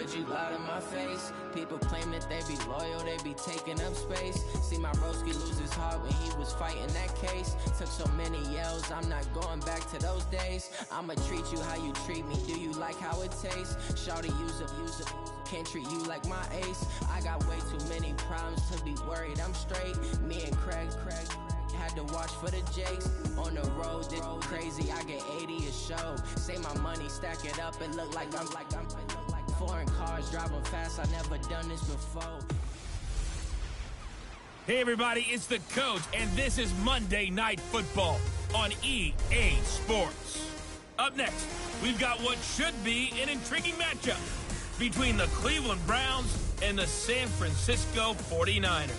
But you lied in my face. People claim that they be loyal, they be taking up space. See my broski lose his heart when he was fighting that case. Took so many yells, I'm not going back to those days. I'ma treat you how you treat me, do you like how it tastes? Shawty, use up, can't treat you like my ace. I got way too many problems to be worried, I'm straight. Me and Craig had to watch for the Jakes. On the road, this crazy, I get 80 a show. Say my money, stack it up, it look like I'm foreign cars, driving fast, I never done this before. Hey everybody, it's the Coach, and this is Monday Night Football on EA Sports. Up next, we've got what should be an intriguing matchup between the Cleveland Browns and the San Francisco 49ers.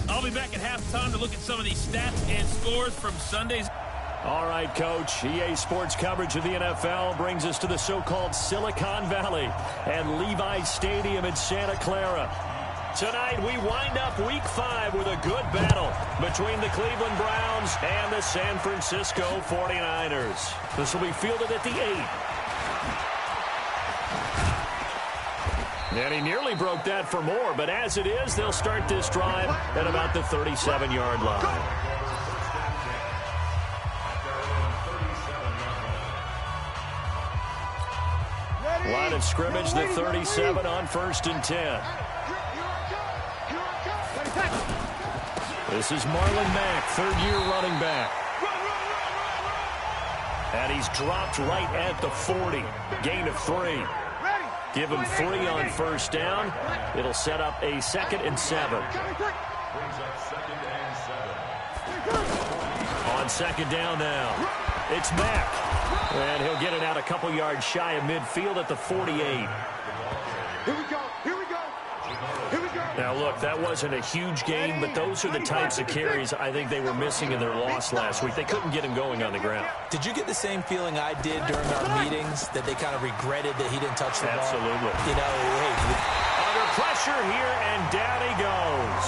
I'll be back at halftime to look at some of these stats and scores from Sunday's. All right, Coach. EA Sports coverage of the NFL brings us to the so-called Silicon Valley and Levi's Stadium in Santa Clara. Tonight, we wind up Week 5 with a good battle between the Cleveland Browns and the San Francisco 49ers. This will be fielded at the 8. And he nearly broke that for more, but as it is, they'll start this drive at about the 37-yard line. Line of scrimmage, the 37 on 1st and 10. This is Marlon Mack, third-year running back. And he's dropped right at the 40. Gain of 3. Give him 3 on 1st down. It'll set up a 2nd and 7. On 2nd down now, it's Mack. And he'll get it out a couple yards shy of midfield at the 48. Here we go. Here we go. Here we go. Now, look, that wasn't a huge game, but those are the types of carries I think they were missing in their loss last week. They couldn't get him going on the ground. Did you get the same feeling I did during our meetings, that they kind of regretted that he didn't touch the ball? Absolutely. You know, hey. Under pressure here, and down he goes.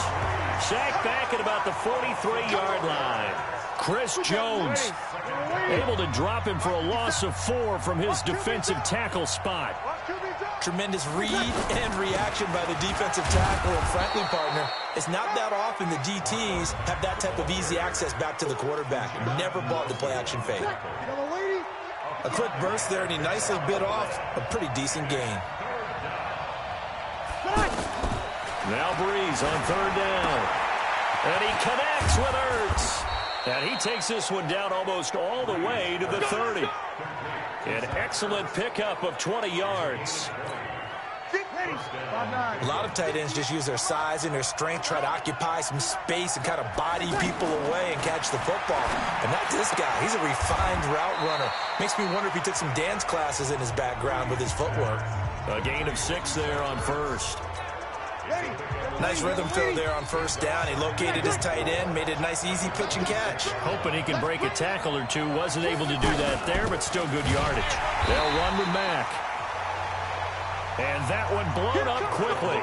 Sacked back at about the 43-yard line. Chris Jones able to drop him for a loss of 4 from his defensive tackle spot. Tremendous read and reaction by the defensive tackle, and frankly, partner, it's not that often the DTs have that type of easy access back to the quarterback. Never bought the play-action fake. A quick burst there, and he nicely bit off a pretty decent gain. Now Breeze on 3rd down. And he connects with Ertz. And he takes this one down almost all the way to the 30. An excellent pickup of 20 yards. A lot of tight ends just use their size and their strength, try to occupy some space and kind of body people away and catch the football. But not this guy. He's a refined route runner. Makes me wonder if he took some dance classes in his background with his footwork. A gain of 6 there on 1st. Nice rhythm throw there on 1st down. He located his tight end, made a nice easy pitch and catch. Hoping he can break a tackle or two. Wasn't able to do that there, but still good yardage. They'll run with Mack. And that one blown up quickly,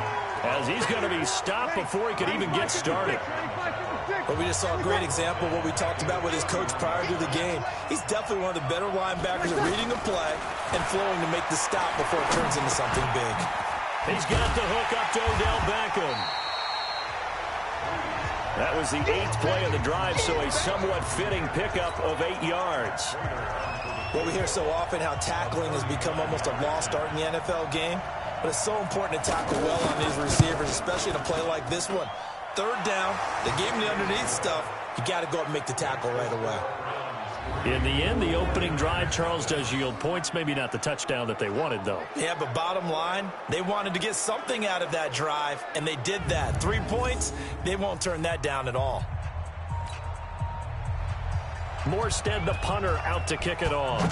as he's going to be stopped before he could even get started. But we just saw a great example of what we talked about with his coach prior to the game. He's definitely one of the better linebackers at reading the play and flowing to make the stop before it turns into something big. He's got the hook up to Odell Beckham. That was the 8th play of the drive, so a somewhat fitting pickup of 8 yards. Well, we hear so often how tackling has become almost a lost art in the NFL game, but it's so important to tackle well on these receivers, especially in a play like this one. 3rd down, the game the underneath stuff, you got to go up and make the tackle right away. In the end, the opening drive, Charles, does yield points. Maybe not the touchdown that they wanted, though. Yeah, but bottom line, they wanted to get something out of that drive, and they did that. 3 points, they won't turn that down at all. Morstead, the punter, out to kick it off.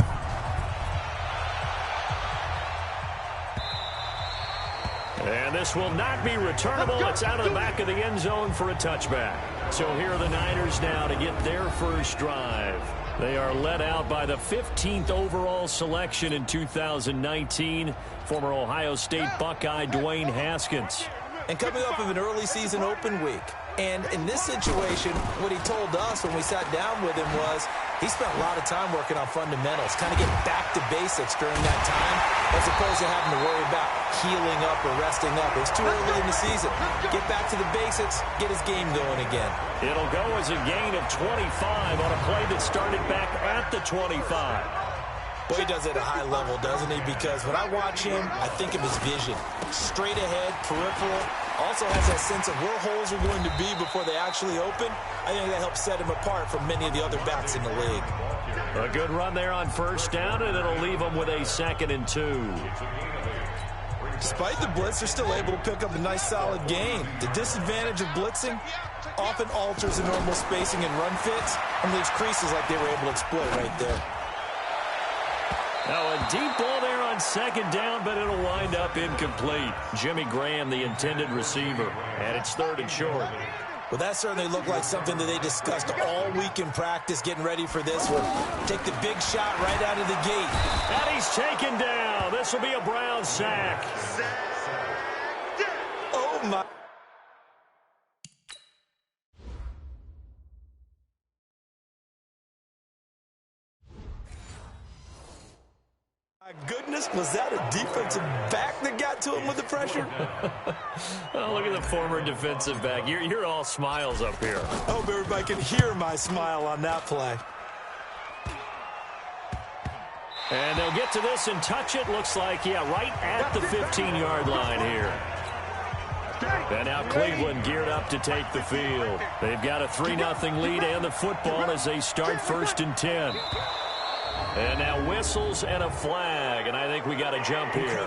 And this will not be returnable. It's out of the back of the end zone for a touchback. So here are the Niners now to get their first drive. They are led out by the 15th overall selection in 2019, former Ohio State Buckeye Dwayne Haskins. And coming off of an early season open week. And in this situation, what he told us when we sat down with him was he spent a lot of time working on fundamentals, kind of getting back to basics during that time. as opposed to having to worry about healing up or resting up. It's too early in the season. Get back to the basics, get his game going again. It'll go as a gain of 25 on a play that started back at the 25. Boy, he does it at a high level, doesn't he? Because when I watch him, I think of his vision. Straight ahead, peripheral. Also has that sense of where holes are going to be before they actually open. I think that helps set him apart from many of the other backs in the league. A good run there on first down, and it'll leave them with a 2nd and 2. Despite the blitz, they're still able to pick up a nice, solid gain. The disadvantage of blitzing often alters the normal spacing and run fits and leaves creases like they were able to exploit right there. Now a deep ball there on 2nd down, but it'll wind up incomplete. Jimmy Graham, the intended receiver, and it's 3rd and short. Well, that certainly looked like something that they discussed all week in practice, getting ready for this one. Take the big shot right out of the gate. And he's taken down. This will be a Brown sack. Oh, my. My goodness, was that a defensive back that got to him with the pressure? Oh, look at the former defensive back. You're all smiles up here. I hope everybody can hear my smile on that play. And they'll get to this and touch it. Looks like, yeah, right at the 15-yard line here. And now Cleveland geared up to take the field. They've got a 3-0 lead and the football as they start 1st and 10. And now whistles and a flag, and I think we got a jump here.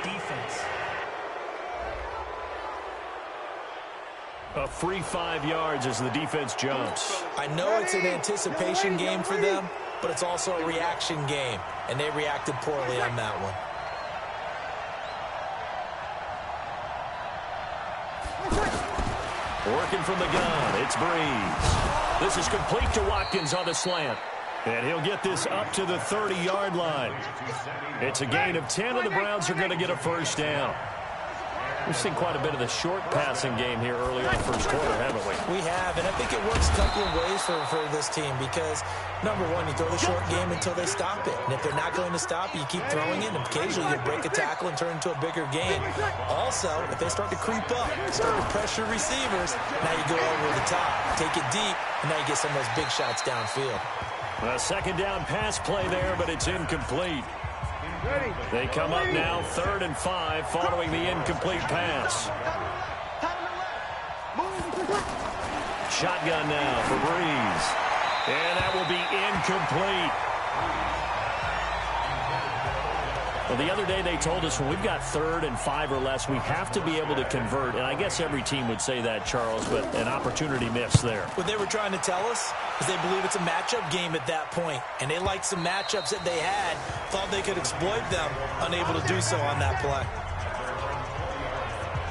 Defense. A free 5 yards as the defense jumps. I know it's an anticipation game for them, but it's also a reaction game, and they reacted poorly on that one. Working from the gun, it's Breeze. This is complete to Watkins on the slant. And he'll get this up to the 30-yard line. It's a gain of 10, and the Browns are going to get a 1st down. We've seen quite a bit of the short passing game here early in the first quarter, haven't we? We have, and I think it works a couple of ways for this team because, number one, you throw the short game until they stop it. And if they're not going to stop it, you keep throwing it, and occasionally you break a tackle and turn into a bigger gain. Also, if they start to creep up, start to pressure receivers, now you go over the top, take it deep, and now you get some of those big shots downfield. A 2nd down pass play there, but it's incomplete. They come up now 3rd and 5 following the incomplete pass. Shotgun now for Breeze. And that will be incomplete. Well, the other day they told us when we've got 3rd and 5 or less, we have to be able to convert. And I guess every team would say that, Charles, but an opportunity missed there. What they were trying to tell us is they believe it's a matchup game at that point. And they liked some matchups that they had, thought they could exploit them, unable to do so on that play.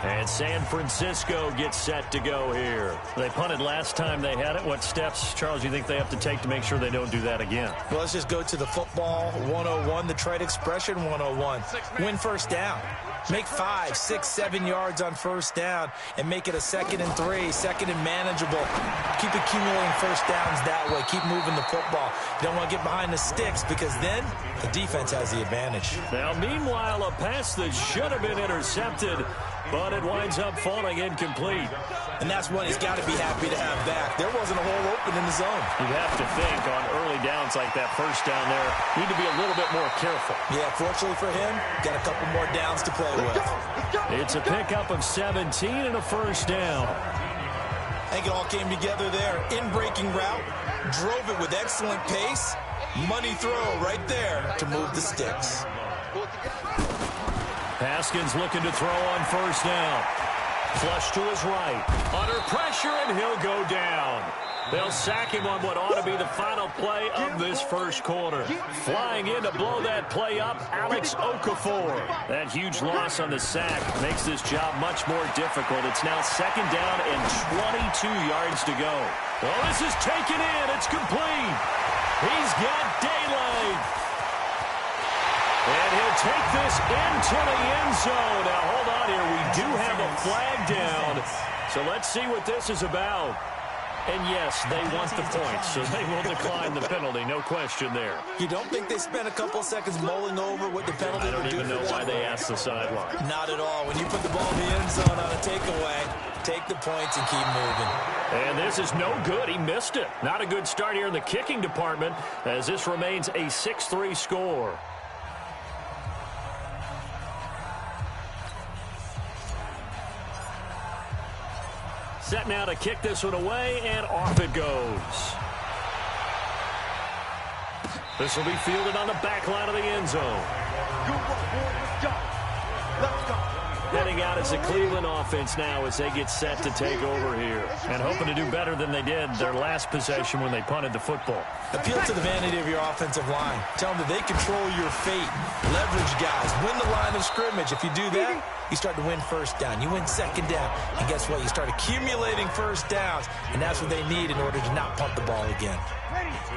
And San Francisco gets set to go here. They punted last time they had it. What steps, Charles, do you think they have to take to make sure they don't do that again? Well, let's just go to the football 101, the trade expression 101. Win 1st down. Make 5, 6, 7 yards on 1st down and make it a 2nd and 3, 2nd and manageable. Keep accumulating 1st downs that way. Keep moving the football. You don't want to get behind the sticks because then the defense has the advantage. Now, meanwhile, a pass that should have been intercepted, but it winds up falling incomplete. And that's one he's got to be happy to have back. There wasn't a hole open in the zone. You'd have to think on early downs like that 1st down there, need to be a little bit more careful. Yeah, fortunately for him, got a couple more downs to play with. It's a pickup of 17 and a 1st down. I think it all came together there. In-breaking route, drove it with excellent pace. Money throw right there to move the sticks. Haskins looking to throw on 1st down. Flush to his right. Under pressure, and he'll go down. They'll sack him on what ought to be the final play of this first quarter. Flying in to blow that play up, Alex Okafor. That huge loss on the sack makes this job much more difficult. It's now 2nd down and 22 yards to go. Well, this is taken in. It's complete. He's got daylight. And he'll take this into the end zone. Now, hold on here. We do have a flag down. So let's see what this is about. And yes, they want the points, so they will decline the penalty. No question there. You don't think they spent a couple seconds mulling over what the penalty would do? I don't even know past the sideline. Not at all. When you put the ball in the end zone on a takeaway, take the points and keep moving. And this is no good. He missed it. Not a good start here in the kicking department as this remains a 6-3 score. Set now to kick this one away, and off it goes. This will be fielded on the back line of the end zone. Good work, boy. Let's go. Let's go. Heading out as the Cleveland offense now as they get set to take over here. And hoping to do better than they did their last possession when they punted the football. Appeal to the vanity of your offensive line. Tell them that they control your fate. Leverage guys. Win the line of scrimmage. If you do that, you start to win first down. You win second down. And guess what? You start accumulating first downs. And that's what they need in order to not punt the ball again.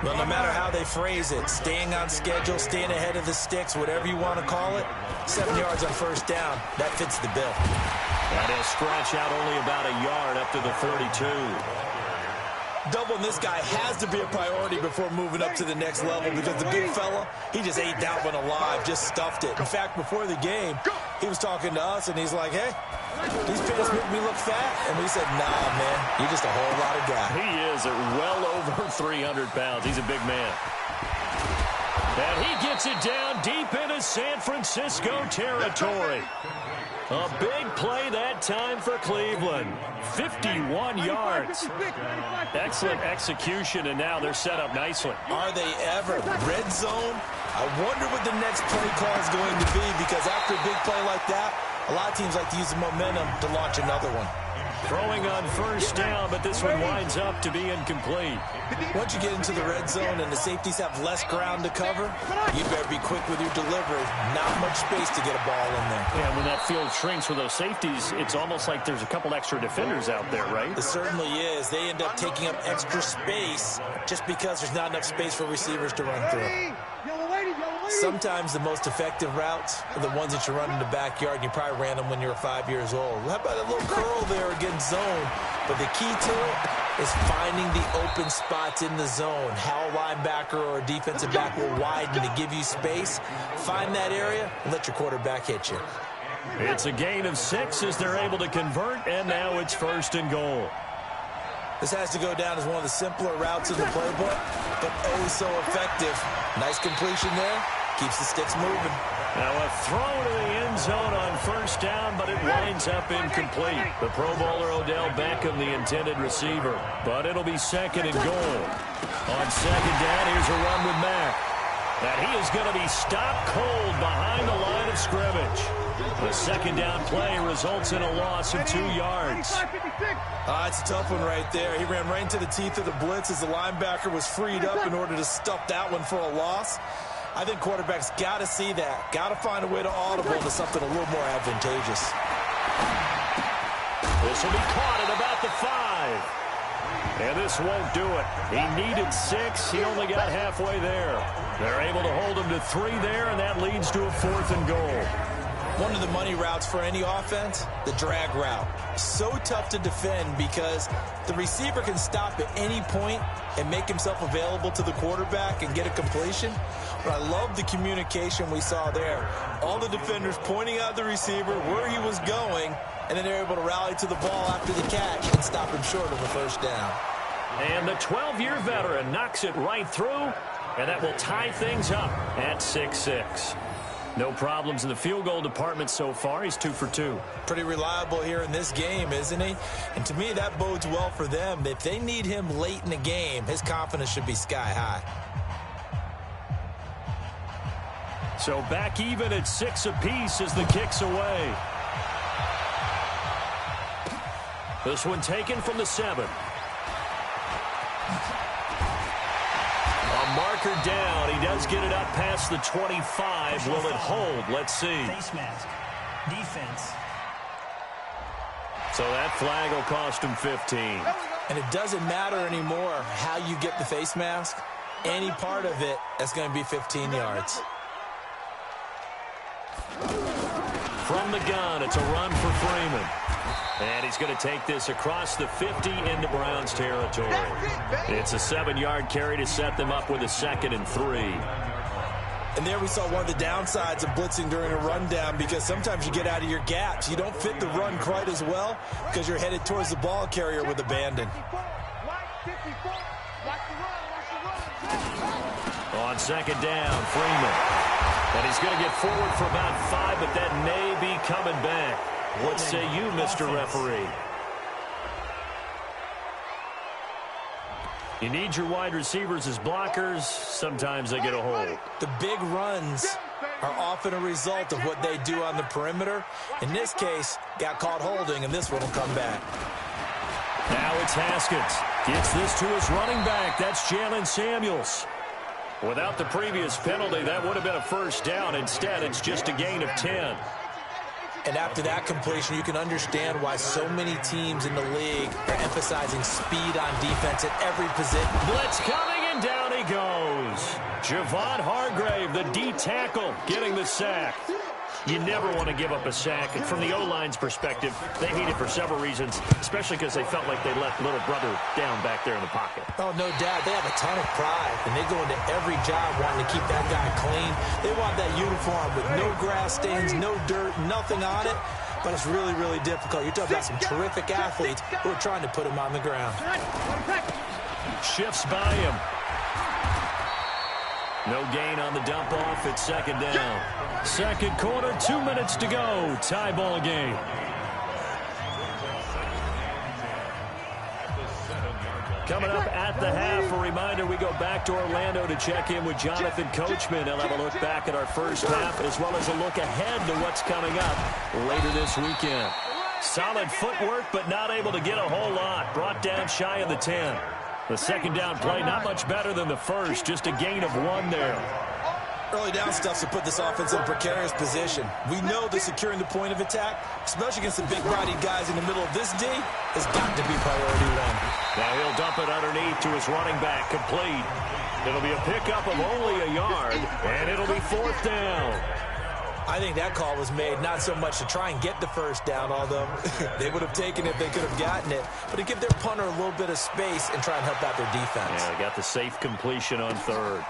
Well, no matter how they phrase it, staying on schedule, staying ahead of the sticks, whatever you want to call it, 7 yards on first down, that fits the bill. And he'll stretch out only about a yard up to the 32. Doubling this guy has to be a priority before moving up to the next level because the big fella, he just ate that one alive, just stuffed it. In fact, before the game, he was talking to us, and he's like, hey, these pants make me look fat. And we said, nah, man, you're just a whole lot of guy. He is at well over 300 pounds. He's a big man. And he gets it down deep into San Francisco territory. A big play that time for Cleveland. 51 yards. Excellent execution, and now they're set up nicely. Are they ever? Red zone? I wonder what the next play call is going to be, because after a big play like that, a lot of teams like to use the momentum to launch another one. Throwing on first down, but this one winds up to be incomplete. Once you get into the red zone and the safeties have less ground to cover, you better be quick with your delivery. Not much space to get a ball in there. Yeah, when that field shrinks with those safeties, it's almost like there's a couple extra defenders out there, right? It certainly is. They end up taking up extra space just because there's not enough space for receivers to run through. Sometimes the most effective routes are the ones that you run in the backyard, and you probably ran them when you were 5 years old. How about a little curl there against zone? But the key to it is finding the open spots in the zone. How a linebacker or a defensive back will widen to give you space. Find that area and let your quarterback hit you. It's a gain of 6 as they're able to convert, and now it's 1st and goal. This has to go down as one of the simpler routes in the playbook, but oh so effective. Nice completion there. Keeps the sticks moving. Now a throw to the end zone on first down, but it winds up incomplete. The Pro Bowler Odell Beckham, the intended receiver. But it'll be 2nd and goal. On 2nd down, here's a run with Mack. And he is going to be stopped cold behind the line of scrimmage. The 2nd down play results in a loss of 2 yards. It's a tough one right there. He ran right into the teeth of the blitz as the linebacker was freed up in order to stuff that one for a loss. I think quarterbacks got to see that. Got to find a way to audible to something a little more advantageous. This will be caught at about the 5. And this won't do it. He needed 6. He only got halfway there. They're able to hold him to 3 there, and that leads to a 4th and goal. One of the money routes for any offense, the drag route. So tough to defend because the receiver can stop at any point and make himself available to the quarterback and get a completion. But I love the communication we saw there. All the defenders pointing out the receiver, where he was going, and then they're able to rally to the ball after the catch and stop him short of a first down. And the 12-year veteran knocks it right through, and that will tie things up at 6-6. No problems in the field goal department so far. He's 2 for 2. Pretty reliable here in this game, isn't he? And to me, that bodes well for them. If they need him late in the game, his confidence should be sky high. So back even at 6 apiece as the kick's away. This one taken from the 7. A marker down. He does get it up past the 25. Will it hold? Let's see. Face mask. Defense. So that flag will cost him 15. And it doesn't matter anymore how you get the face mask. Any part of it, that's going to be 15 yards. From the gun, it's a run for Freeman. And he's going to take this across the 50 into Browns territory. It's a 7-yard carry to set them up with a 2nd and 3. And there we saw one of the downsides of blitzing during a rundown, because sometimes you get out of your gaps. You don't fit the run quite as well because you're headed towards the ball carrier with abandon. On second down, Freeman. And he's going to get forward for about 5, but that may be coming back. What say you, Mr. Referee? You need your wide receivers as blockers. Sometimes they get a hold. The big runs are often a result of what they do on the perimeter. In this case, got caught holding, and this one will come back. Now it's Haskins. Gets this to his running back. That's Jalen Samuels. Without the previous penalty, that would have been a first down. Instead, it's just a gain of 10. And after that completion, you can understand why so many teams in the league are emphasizing speed on defense at every position. Blitz coming, and down he goes. Javon Hargrave, the D tackle, getting the sack. You never want to give up a sack. And from the O-line's perspective, they hate it for several reasons, especially because they felt like they left little brother down back there in the pocket. Oh, no doubt. They have a ton of pride, and they go into every job wanting to keep that guy clean. They want that uniform with no grass stains, no dirt, nothing on it. But it's really, really difficult. You're talking about some terrific athletes who are trying to put him on the ground. Shifts by him. No gain on the dump off. It's second down. Second quarter, 2 minutes to go. Tie ball game. Coming up at the half, a reminder, we go back to Orlando to check in with Jonathan Coachman. He'll have a look back at our first half, as well as a look ahead to what's coming up later this weekend. Solid footwork, but not able to get a whole lot. Brought down shy of the 10. The second down play, not much better than the first, just a gain of 1 there. Early down stuff to put this offense in a precarious position. We know that securing the point of attack, especially against the big-bodied guys in the middle of this D, has got to be priority 1. Now he'll dump it underneath to his running back, complete. It'll be a pickup of only a yard, and it'll be 4th down. I think that call was made not so much to try and get the first down, although they would have taken it if they could have gotten it, but to give their punter a little bit of space and try and help out their defense. Yeah, they got the safe completion on 3rd.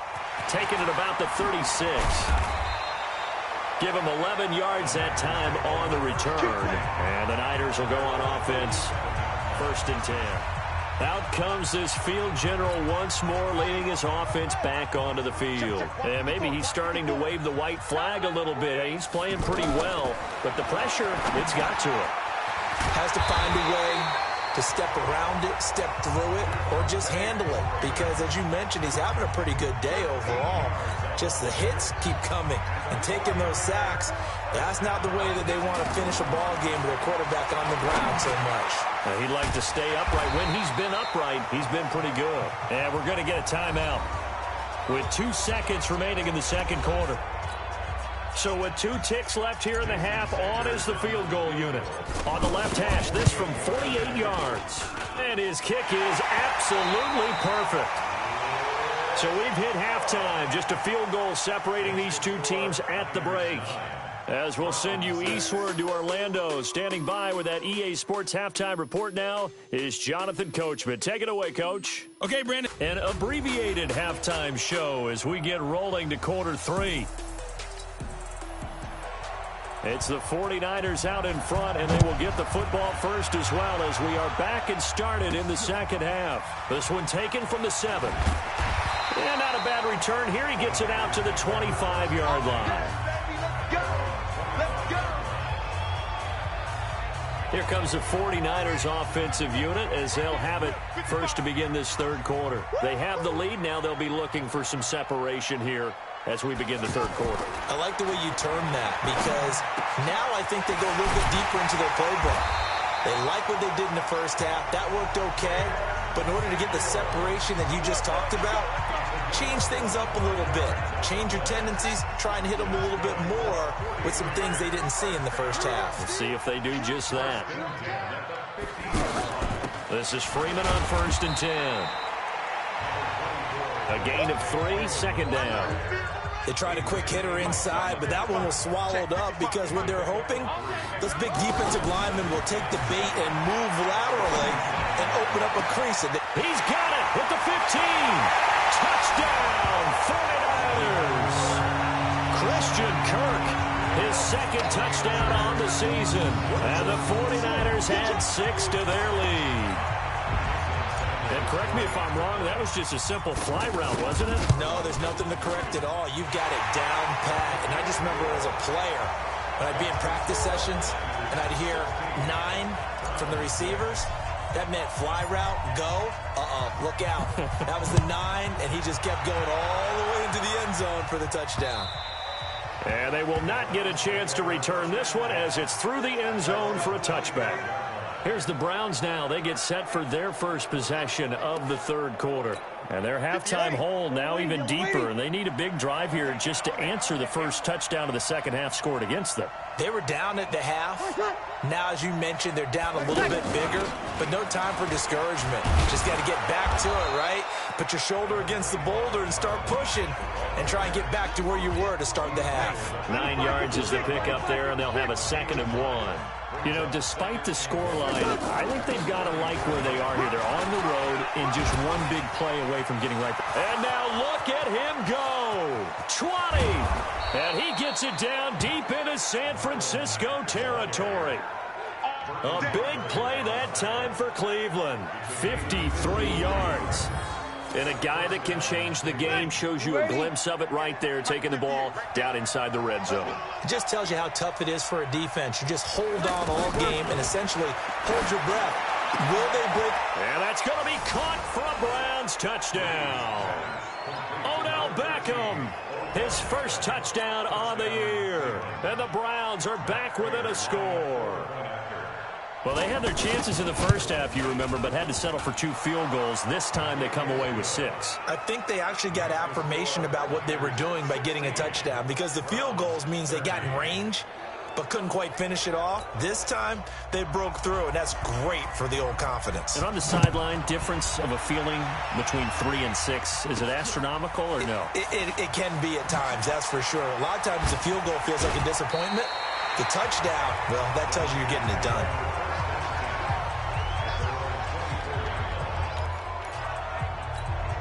Taking it about the 36. Give them 11 yards that time on the return. And the Niners will go on offense. 1st and 10. Out comes this field general once more, leading his offense back onto the field. And maybe he's starting to wave the white flag a little bit. He's playing pretty well, but the pressure, it's got to him. Has to find a way to step around it, step through it, or just handle it. Because, as you mentioned, he's having a pretty good day overall. Just the hits keep coming and taking those sacks. That's not the way that they want to finish a ball game with their quarterback on the ground so much. He'd like to stay upright. When he's been upright, he's been pretty good. And we're going to get a timeout with 2 seconds remaining in the second quarter. So with 2 ticks left here in the half, on is the field goal unit. On the left hash, this from 48 yards. And his kick is absolutely perfect. So we've hit halftime. Just a field goal separating these 2 teams at the break. As we'll send you eastward to Orlando. Standing by with that EA Sports halftime report now is Jonathan Coachman. Take it away, Coach. Okay, Brandon. An abbreviated halftime show as we get rolling to quarter 3. It's the 49ers out in front, and they will get the football first as well as we are back and started in the second half. This one taken from the 7. And not a bad return. Here he gets it out to the 25-yard line. Here comes the 49ers offensive unit as they'll have it first to begin this third quarter. They have the lead. Now they'll be looking for some separation here as we begin the third quarter. I like the way you term that, because now I think they go a little bit deeper into their playbook. They like what they did in the first half. That worked okay. But in order to get the separation that you just talked about, change things up a little bit. Change your tendencies. Try and hit them a little bit more with some things they didn't see in the first half. Let's see if they do just that. This is Freeman on 1st and 10. A gain of 3, second down. They tried a quick hitter inside, but that one was swallowed up because what they're hoping, this big defensive lineman will take the bait and move laterally and open up a crease. He's got it with the 15. Touchdown, 49ers. Christian Kirk, his second touchdown on the season. And the 49ers add 6 to their lead. And correct me if I'm wrong, that was just a simple fly route, wasn't it? No, there's nothing to correct at all. You've got it down pat. And I just remember as a player, when I'd be in practice sessions, and I'd hear 9 from the receivers, that meant fly route, go, look out. That was the 9, and he just kept going all the way into the end zone for the touchdown. And they will not get a chance to return this one as it's through the end zone for a touchback. Here's the Browns now. They get set for their first possession of the third quarter. And their halftime hole now even deeper, and they need a big drive here just to answer the first touchdown of the second half scored against them. They were down at the half. Now, as you mentioned, they're down a little bit bigger, but no time for discouragement. Just got to get back to it, right? Put your shoulder against the boulder and start pushing and try and get back to where you were to start the half. 9 yards is the pick up there, and they'll have a 2nd and 1. You know, despite the scoreline, I think they've got to like where they are here. They're on the road and just one big play away from getting right there. And now look at him go. 20. And he gets it down deep into San Francisco territory. A big play that time for Cleveland. 53 yards. And a guy that can change the game shows you a glimpse of it right there, taking the ball down inside the red zone. It just tells you how tough it is for a defense. You just hold on all game and essentially hold your breath. Will they break? And that's going to be caught for a Browns touchdown. Odell Beckham, his first touchdown on the year. And the Browns are back within a score. Well, they had their chances in the first half, you remember, but had to settle for 2 field goals. This time they come away with 6. I think they actually got affirmation about what they were doing by getting a touchdown, because the field goals means they got in range but couldn't quite finish it off. This time they broke through, and that's great for the old confidence. And on the sideline, difference of a feeling between 3 and 6, is it astronomical or no? It can be at times, that's for sure. A lot of times the field goal feels like a disappointment. The touchdown, well, that tells you you're getting it done.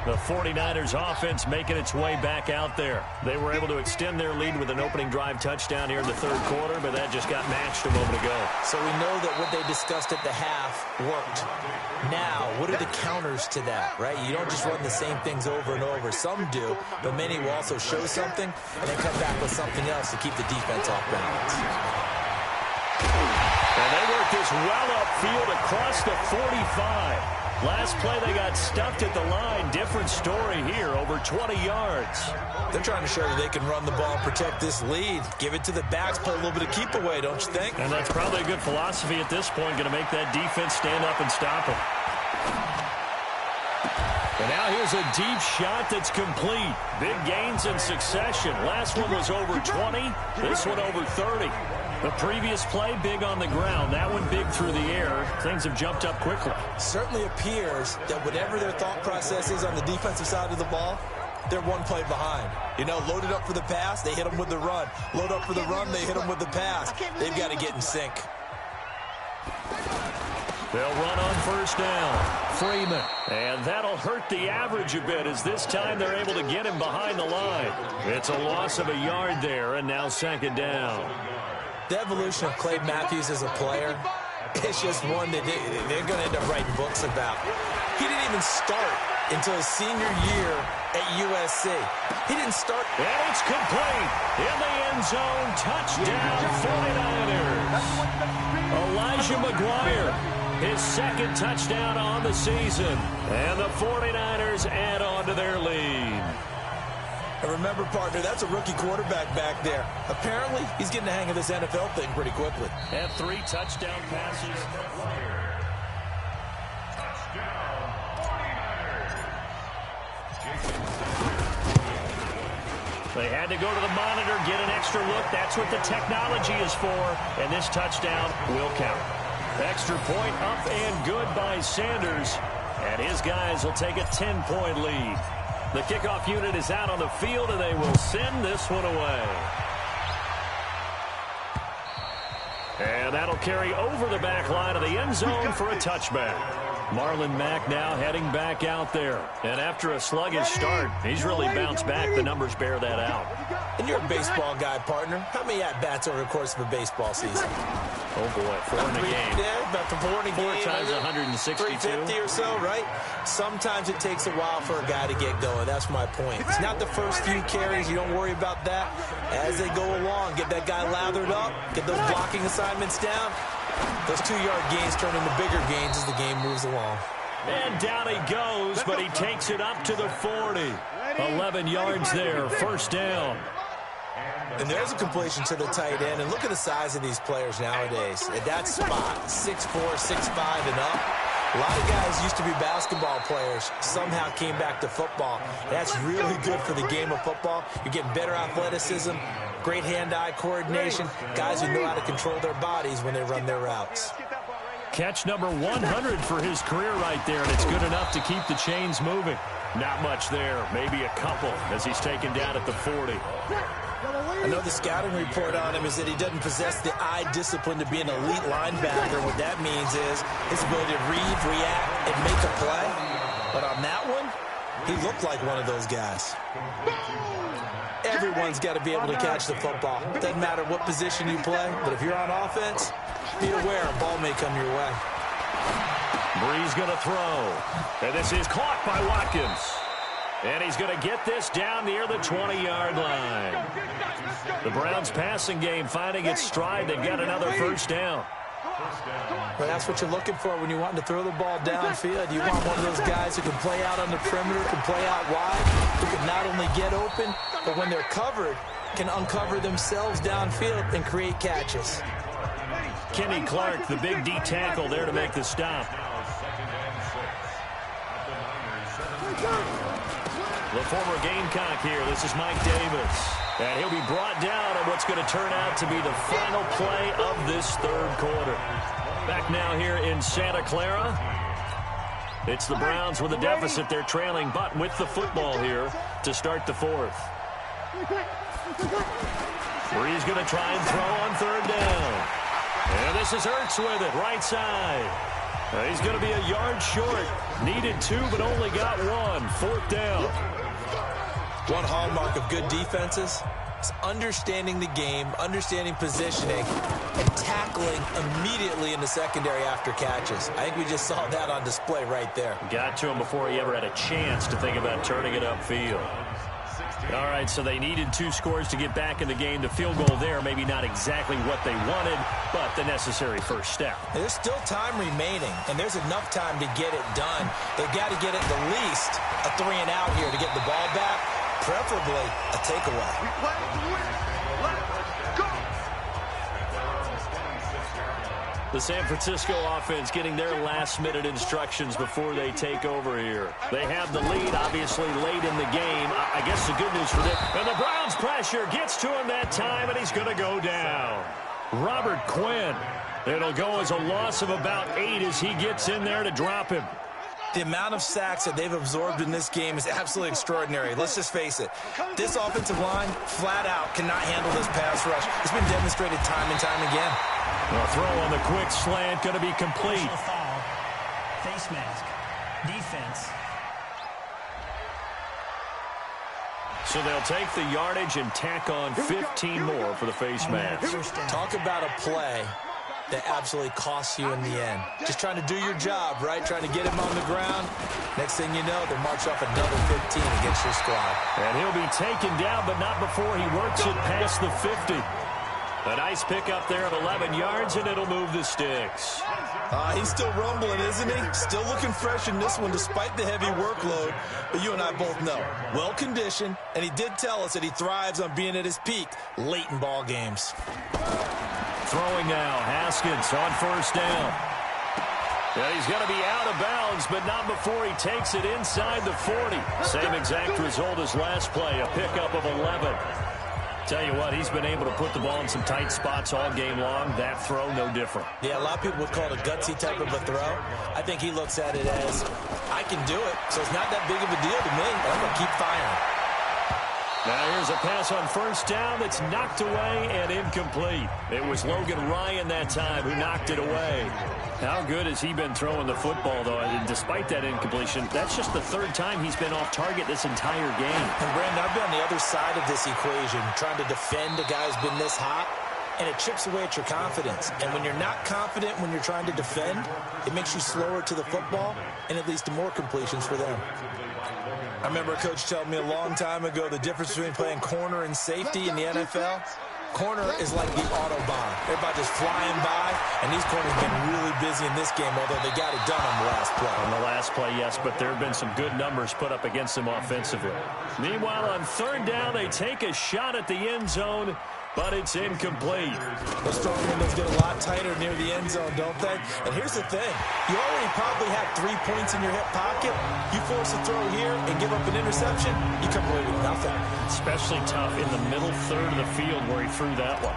The 49ers offense making its way back out there. They were able to extend their lead with an opening drive touchdown here in the third quarter, but that just got matched a moment ago. So we know that what they discussed at the half worked. Now, what are the counters to that, right? You don't just run the same things over and over. Some do, but many will also show something and then come back with something else to keep the defense off balance. And they work this well upfield across the 45. Last play, they got stuffed at the line. Different story here, over 20 yards. They're trying to show you they can run the ball and protect this lead. Give it to the backs, play a little bit of keep away, don't you think? And that's probably a good philosophy at this point, going to make that defense stand up and stop them. And now here's a deep shot that's complete. Big gains in succession. Last one was over 20. This one over 30. The previous play, big on the ground. That one big through the air. Things have jumped up quickly. Certainly appears that whatever their thought process is on the defensive side of the ball, they're one play behind. You know, loaded up for the pass, they hit them with the run. Load up for the run, they hit them with the pass. They've got to get in sync. They'll run on first down. Freeman. And that'll hurt the average a bit as this time they're able to get him behind the line. It's a loss of a yard there, and now second down. The evolution of Clay Matthews as a player, it's just one that they're going to end up writing books about. He didn't even start until his senior year at USC. He didn't start. And it's complete. In the end zone, touchdown 49ers. Elijah McGuire, his second touchdown on the season. And the 49ers add on to their lead. And remember, partner, that's a rookie quarterback back there. Apparently, he's getting the hang of this NFL thing pretty quickly. Had 3 touchdown passes. They had to go to the monitor, get an extra look. That's what the technology is for. And this touchdown will count. Extra point up and good by Sanders. And his guys will take a 10-point lead. The kickoff unit is out on the field, and they will send this one away. And that'll carry over the back line of the end zone for a touchback. Marlon Mack now heading back out there. And after a sluggish start, he's really bounced back. The numbers bear that out. And you're a baseball guy, partner. How many at-bats over the course of a baseball season? Oh, boy, 4 in a game. Yeah, about 4 in a game. 4 times 162. 350 or so, right? Sometimes it takes a while for a guy to get going. That's my point. It's not the first few carries. You don't worry about that. As they go along, get that guy lathered up, get those blocking assignments down. Those 2-yard gains turn into bigger gains as the game moves along. And down he goes, but he takes it up to the 40. 11 yards there, first down. And there's a completion to the tight end. And look at the size of these players nowadays. At that spot, 6'4", 6'5", and up. A lot of guys used to be basketball players, somehow came back to football. That's really good for the game of football. You're getting better athleticism, great hand-eye coordination, guys who know how to control their bodies when they run their routes. Catch number 100 for his career right there, and it's good enough to keep the chains moving. Not much there, maybe a couple as he's taken down at the 40. I know the scouting report on him is that he doesn't possess the eye discipline to be an elite linebacker. What that means is his ability to read, react, and make a play. But on that one, he looked like one of those guys. Everyone's got to be able to catch the football. Doesn't matter what position you play, but if you're on offense, be aware a ball may come your way. Bree's going to throw. And this is caught by Watkins. And he's going to get this down near the 20-yard line. The Browns' passing game finding its stride. They've got another first down. Well, that's what you're looking for when you want to throw the ball downfield. You want one of those guys who can play out on the perimeter, can play out wide, who can not only get open, but when they're covered, can uncover themselves downfield and create catches. Kenny Clark, the big D tackle there to make the stop. The former Gamecock here. This is Mike Davis. And he'll be brought down on what's going to turn out to be the final play of this third quarter. Back now here in Santa Clara. It's the Browns with a deficit. They're trailing, but with the football here to start the fourth. Bree's going to try and throw on third down. And this is Ertz with it, right side. He's going to be a yard short. Needed 2, but only got 1. Fourth down. One hallmark of good defenses is understanding the game, understanding positioning, and tackling immediately in the secondary after catches. I think we just saw that on display right there. Got to him before he ever had a chance to think about turning it upfield. All right, so they needed 2 scores to get back in the game. The field goal there, maybe not exactly what they wanted, but the necessary first step. There's still time remaining, and there's enough time to get it done. They've got to get it at least a 3-and-out here to get the ball back, preferably a takeaway. We play to win. Let's go. The San Francisco offense getting their last-minute instructions before they take over here. They have the lead, obviously, late in the game. I guess the good news for them. And the Browns' pressure gets to him that time, and he's going to go down. Robert Quinn. It'll go as a loss of about 8 as he gets in there to drop him. The amount of sacks that they've absorbed in this game is absolutely extraordinary. Let's just face it. This offensive line, flat out, cannot handle this pass rush. It's been demonstrated time and time again. A throw on the quick slant, going to be complete. Foul. Face mask. Defense. So they'll take the yardage and tack on 15 more for the face mask. Talk about a play that absolutely costs you in the end. Just trying to do your job, right? Trying to get him on the ground. Next thing you know, they'll march off another 15 against your squad. And he'll be taken down, but not before he works it past the 50. A nice pickup there at 11 yards, and it'll move the sticks. He's still rumbling, isn't he? Still looking fresh in this one despite the heavy workload. But you and I both know, well-conditioned, and he did tell us that he thrives on being at his peak late in ball games. Throwing now, Haskins on first down. Yeah, he's going to be out of bounds, but not before he takes it inside the 40. Same exact result as last play, a pickup of 11. Tell you what, he's been able to put the ball in some tight spots all game long. That throw, no different. Yeah, a lot of people would call it a gutsy type of a throw. I think he looks at it as, I can do it, so it's not that big of a deal to me, but I'm going to keep firing. Now here's a pass on first down that's knocked away and incomplete. It was Logan Ryan that time who knocked it away. How good has he been throwing the football, though? And despite that incompletion, that's just the third time he's been off target this entire game. And Brandon, I've been on the other side of this equation, trying to defend a guy who's been this hot, and it chips away at your confidence. And when you're not confident when you're trying to defend, it makes you slower to the football, and it leads to more completions for them. I remember a coach telling me a long time ago the difference between playing corner and safety in the NFL. Corner is like the Autobahn. Everybody just flying by, and these corners have been really busy in this game, although they got it done on the last play. On the last play, yes, but there have been some good numbers put up against them offensively. Meanwhile, on third down, they take a shot at the end zone, but it's incomplete. Those strong windows get a lot tighter near the end zone, don't they? And here's the thing. You already probably have 3 points in your hip pocket. You force a throw here and give up an interception, you come away with nothing. Especially tough in the middle third of the field where he threw that one.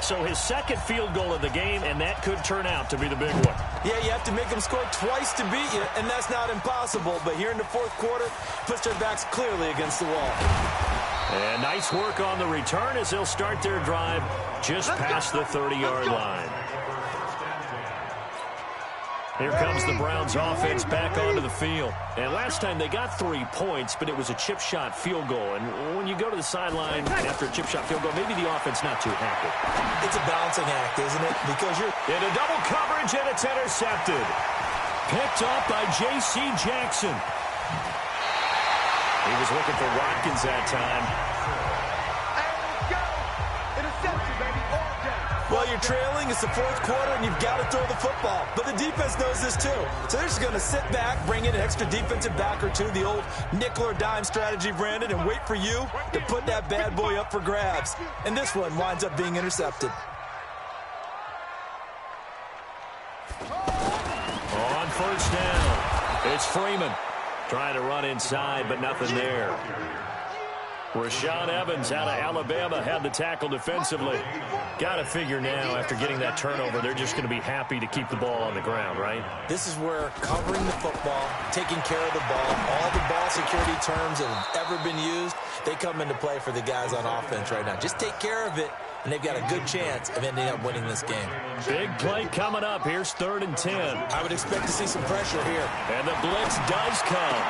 So his second field goal of the game, and that could turn out to be the big one. Yeah, you have to make them score twice to beat you, and that's not impossible. But here in the fourth quarter, puts their backs clearly against the wall. And nice work on the return as they'll start their drive just past the 30-yard line. Here comes the Browns offense back onto the field. And last time they got 3 points, but it was a chip shot field goal. And when you go to the sideline after a chip shot field goal, maybe the offense not too happy. It's a balancing act, isn't it? Because you're in a double coverage, and it's intercepted. Picked up by J.C. Jackson. He was looking for Watkins that time. Well, you're trailing. It's the fourth quarter, and you've got to throw the football. But the defense knows this, too. So they're just going to sit back, bring in an extra defensive back or two, the old nickel or dime strategy, Brandon, and wait for you to put that bad boy up for grabs. And this one winds up being intercepted. On first down, it's Freeman. Trying to run inside, but nothing there. Rashaan Evans out of Alabama had the tackle defensively. Got to figure now, after getting that turnover, they're just going to be happy to keep the ball on the ground, right? This is where covering the football, taking care of the ball, all the ball security terms that have ever been used, they come into play for the guys on offense right now. Just take care of it, and they've got a good chance of ending up winning this game. Big play coming up. Here's 3rd and 10. I would expect to see some pressure here. And the blitz does come.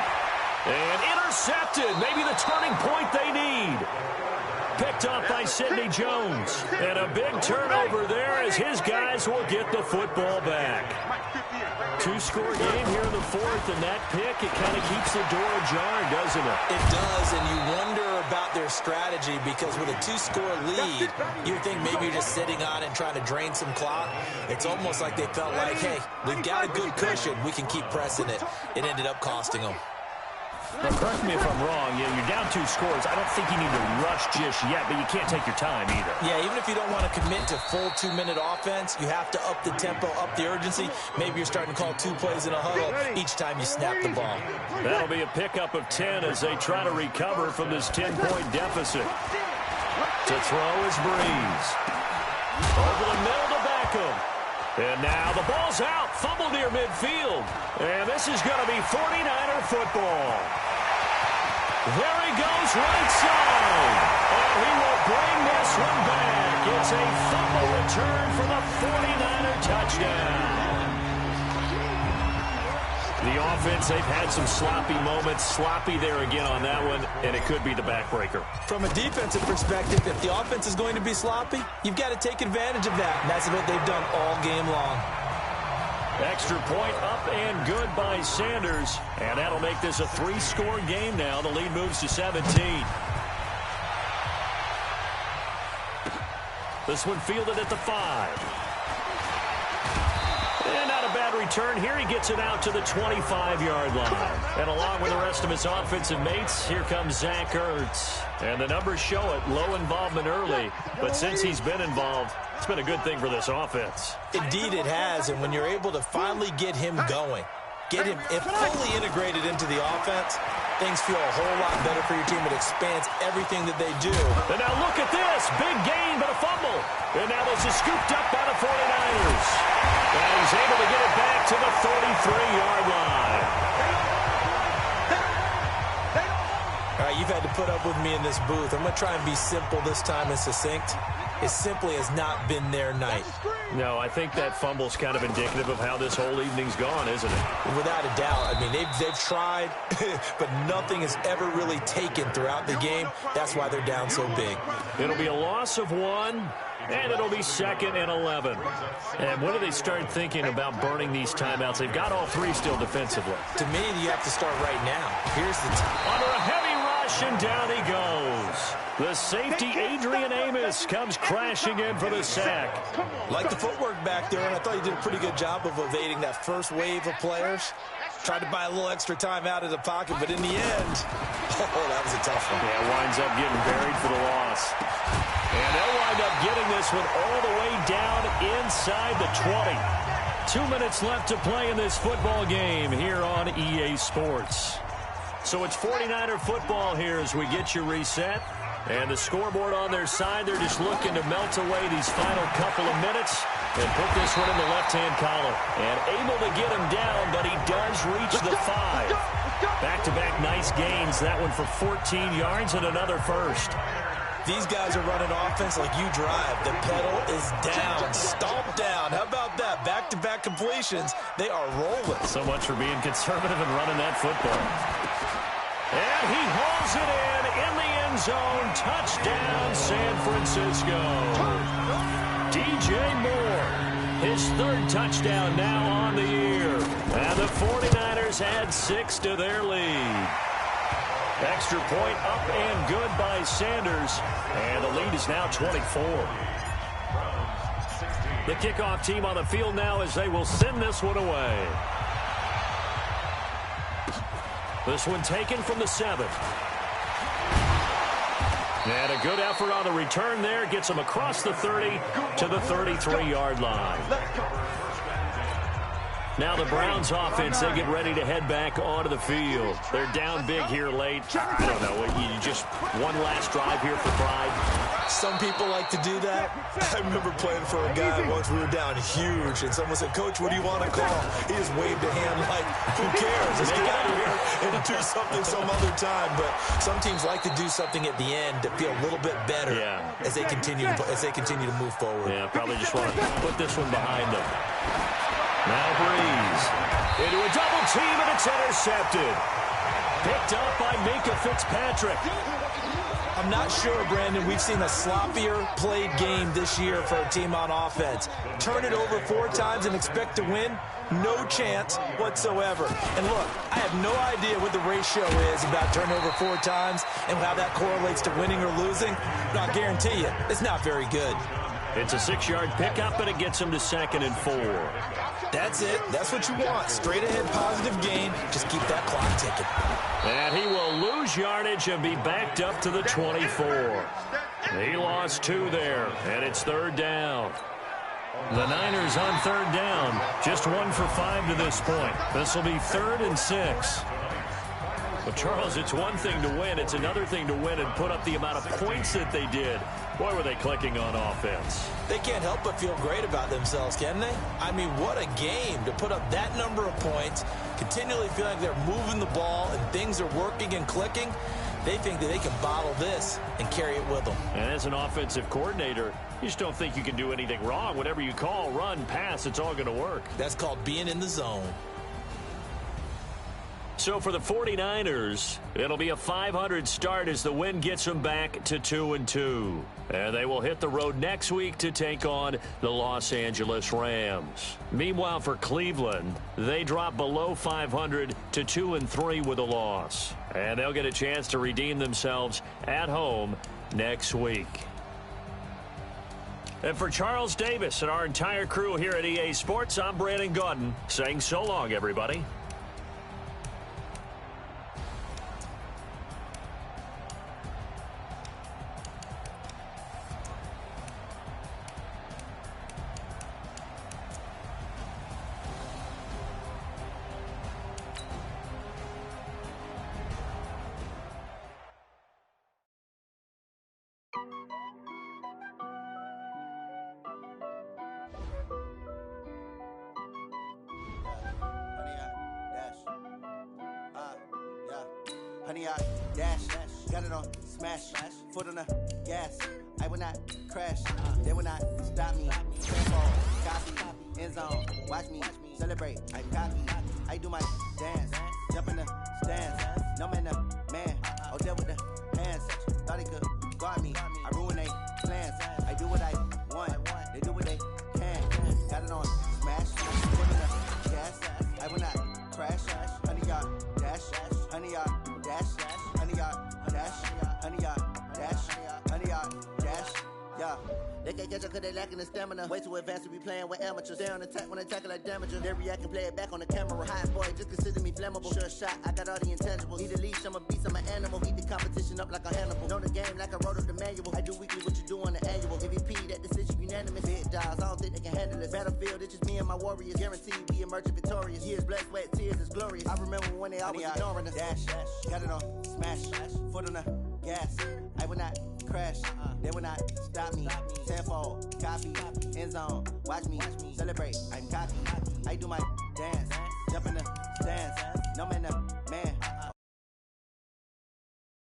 And intercepted. Maybe the turning point they need. Picked up by Sidney Jones. And a big turnover there as his guys will get the football back. 2-score game here in the fourth, and that pick, it kind of keeps the door ajar, doesn't it? It does, and you wonder about their strategy because with a 2-score lead, you think maybe you're just sitting on it and trying to drain some clock. It's almost like they felt like, hey, we've got a good cushion. We can keep pressing it. It ended up costing them. Now, correct me if I'm wrong. You're down 2 scores. I don't think you need to rush just yet, but you can't take your time either. Yeah, even if you don't want to commit to full 2-minute offense, you have to up the tempo, up the urgency. Maybe you're starting to call 2 plays in a huddle each time you snap the ball. That'll be a pickup of 10 as they try to recover from this 10-point deficit. To throw is Breeze. Over the middle to Beckham. And now the ball's out. Fumble near midfield. And this is going to be 49er football. There he goes right side. And he will bring this one back. It's a fumble return for the 49er touchdown. The offense, they've had some sloppy moments. Sloppy there again on that one, and it could be the backbreaker. From a defensive perspective, if the offense is going to be sloppy, you've got to take advantage of that. And that's what they've done all game long. Extra point up and good by Sanders. And that'll make this a 3-score game now. The lead moves to 17. This one fielded at the 5. And not a bad return here. He gets it out to the 25-yard line. And along with the rest of his offensive mates, here comes Zach Ertz. And the numbers show it. Low involvement early. But since he's been involved, it's been a good thing for this offense. Indeed it has. And when you're able to finally get him going, get him fully integrated into the offense, things feel a whole lot better for your team. It expands everything that they do. And now look at this. Big gain, but a fumble. And now this is scooped up by the 49ers. And he's able to get it back to the 33-yard line. All All right, you've had to put up with me in this booth. I'm going to try and be simple this time and succinct. It simply has not been their night. No, I think that fumble's kind of indicative of how this whole evening's gone, isn't it? Without a doubt. I mean, they've tried, but nothing has ever really taken throughout the game. That's why they're down so big. It'll be a loss of 1, and it'll be 2nd and 11. And when do they start thinking about burning these timeouts? They've got all 3 still defensively. To me, you have to start right now. Here's the Under a heavy rush, and down he goes. The safety, Adrian Amos, comes crashing in for the sack. Like the footwork back there, and I thought he did a pretty good job of evading that first wave of players. Tried to buy a little extra time out of the pocket, but in the end, that was a tough one. Yeah, winds up getting buried for the loss. And they'll wind up getting this one all the way down inside the 20. 2 minutes left to play in this football game here on EA Sports. So it's 49er football here as we get you reset. And the scoreboard on their side, they're just looking to melt away these final couple of minutes and put this one in the left-hand column. And able to get him down, but he does reach the 5. Back-to-back nice gains. That one for 14 yards and another first. These guys are running offense like you drive. The pedal is down, stomp down. How about that? Back-to-back completions. They are rolling. So much for being conservative and running that football. And he hauls it in the end zone. Touchdown, San Francisco. DJ Moore, his 3rd touchdown now on the year. And the 49ers add 6 to their lead. Extra point up and good by Sanders. And the lead is now 24. The kickoff team on the field now as they will send this one away. This one taken from the 7th. And a good effort on the return there. Gets them across the 30 to the 33-yard line. Now the Browns offense, they get ready to head back onto the field. They're down big here late. I don't know. You just one last drive here for pride. Some people like to do that. I remember playing for a guy once. We were down huge, and someone said, "Coach, what do you want to call?" He just waved a hand like, "Who cares? Let's get out of here and do something some other time." But some teams like to do something at the end to feel a little bit better as they continue to move forward. Yeah, probably just want to put this one behind them. Now Breeze into a double team, and it's intercepted. Picked up by Minka Fitzpatrick. I'm not sure, Brandon, we've seen a sloppier played game this year for a team on offense. Turn it over 4 times and expect to win? No chance whatsoever. And look, I have no idea what the ratio is about turnover 4 times and how that correlates to winning or losing. But I guarantee you, it's not very good. It's a 6-yard pickup, and it gets him to 2nd and 4. That's it. That's what you want. Straight ahead positive gain. Just keep that clock ticking. And he will lose yardage and be backed up to the 24. He lost 2 there, and it's 3rd down. The Niners on 3rd down. Just 1 for 5 to this point. This will be 3rd and 6. But, Charles, it's one thing to win. It's another thing to win and put up the amount of points that they did. Boy, were they clicking on offense. They can't help but feel great about themselves, can they? I mean, what a game to put up that number of points, continually feeling like they're moving the ball and things are working and clicking. They think that they can bottle this and carry it with them. And as an offensive coordinator, you just don't think you can do anything wrong. Whatever you call, run, pass, it's all going to work. That's called being in the zone. So for the 49ers, it'll be a 500 start as the win gets them back to 2-2. And they will hit the road next week to take on the Los Angeles Rams. Meanwhile, for Cleveland, they drop below 500 to 2-3 with a loss. And they'll get a chance to redeem themselves at home next week. And for Charles Davis and our entire crew here at EA Sports, I'm Brandon Gaudin saying so long, everybody. Honey, I dash. Got it on smash, foot on the gas. I will not crash, they will not stop me. Tempo, copy, end zone, watch me celebrate. I copy, I do my dance, jump in the stands. No man, the man, out there with the hands. Thought he could guard me, I ruin they plans. I do what I want, they do what they can. Got it on smash, foot in the gas. I will not crash, 100-yard dash, 100-yard dash, 100-yard dash, 100-yard dash, 100-yard dash, yeah. They can't catch up cause they lacking the stamina. Way too advanced to be playing with amateurs. Stay on attack when they tackle like damager. They react and play it back on the camera. High boy, just consider me flammable. Sure shot, I got all the intangibles. Need a leash, I'm a beast, I'm an animal. Heat the competition up like a Hannibal. Know the game like I wrote up the manual. I do weekly what you do on the annual. MVP, that decision unanimous. Big dogs, I don't think they can handle this. Battlefield, it's just me and my warriors. Guaranteed we emerge victorious. Years, blood, sweat, tears, it's glorious. I remember when they always ignoring us. Dash, got it on smash, foot on the gas. I will not crash, they will not stop me. Tenfold, copy, end zone, watch me celebrate. I'm cocky, I do my dance, jump in the stands. No man, the man.